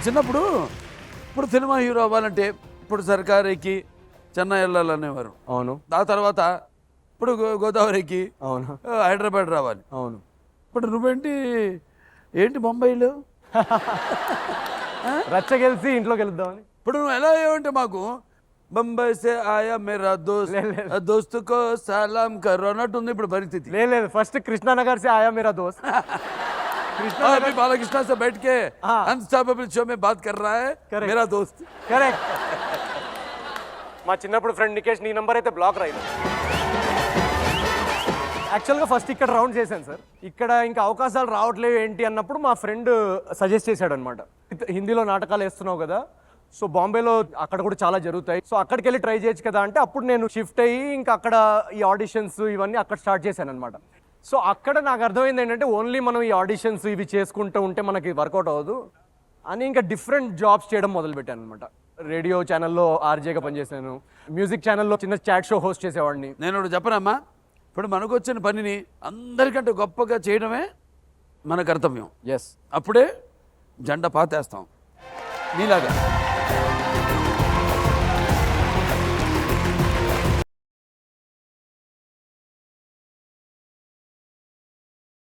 చిన్నప్పుడు ఇప్పుడు cinema hero అవ్వాలంటే ఇప్పుడు సర్కారీకి చెన్నై వెళ్ళాలనేవారు. అవును. ఆ తర్వాత ఇప్పుడు గోదావరికి అవును. హైదరాబాద్ రావాలి. అవును. ఇప్పుడు ఏంటి ముంబైలో రచ్చ గెలిచి ఇంట్లోకి వెళ్దామని. ఇప్పుడు నువ్వు ఎలా అయ్యావంటే మాకు ముంబై సే ఆయా మేరా దోస్తుకో సలాం కరో అన్నట్టు ఉంది ఇప్పుడు పరిస్థితి. లేదు, ఫస్ట్ కృష్ణానగర్ से आया मेरा दोस्त. अभी बालाकृष्णा से बैठ के अनस्टॉपेबल शो में बात कर रहा है मेरा दोस्त. కరెక్ట్. మా చిన్నప్పుడు ఫ్రెండ్ నికేష్ నీ నంబర్ అయితే బ్లాక్ రాయదు. యాక్చువల్గా ఫస్ట్ ఇక్కడ రౌండ్ చేశాను సార్. ఇక్కడ ఇంకా అవకాశాలు రావట్లేవు ఏంటి అన్నప్పుడు మా ఫ్రెండ్ సజెస్ట్ చేశాడు అనమాట. హిందీలో నాటకాలు వేస్తున్నావు కదా, సో బాంబేలో అక్కడ కూడా చాలా జరుగుతాయి, సో అక్కడికి వెళ్ళి ట్రై చేయొచ్చు కదా అంటే అప్పుడు నేను షిఫ్ట్ అయ్యి ఇంకా అక్కడ ఈ ఆడిషన్స్ ఇవన్నీ అక్కడ స్టార్ట్ చేశాను అనమాట. సో అక్కడ నాకు అర్థమైంది ఏంటంటే ఓన్లీ మనం ఈ ఆడిషన్స్ ఇవి చేసుకుంటూ ఉంటే మనకి వర్కౌట్ అవ్వదు అని ఇంకా డిఫరెంట్ జాబ్స్ చేయడం మొదలుపెట్టాను అనమాట. రేడియో ఛానల్లో ఆర్జేగా పనిచేశాను, మ్యూజిక్ ఛానల్లో చిన్న చాట్ షో హోస్ట్ చేసేవాడిని. నేను ఒకటి చెప్పనమ్మా, ఇప్పుడు మనకు వచ్చిన పనిని అందరికంటే గొప్పగా చేయడమే మన కర్తవ్యం. ఎస్, అప్పుడే జెండా పాతేస్తాం నీలాగా.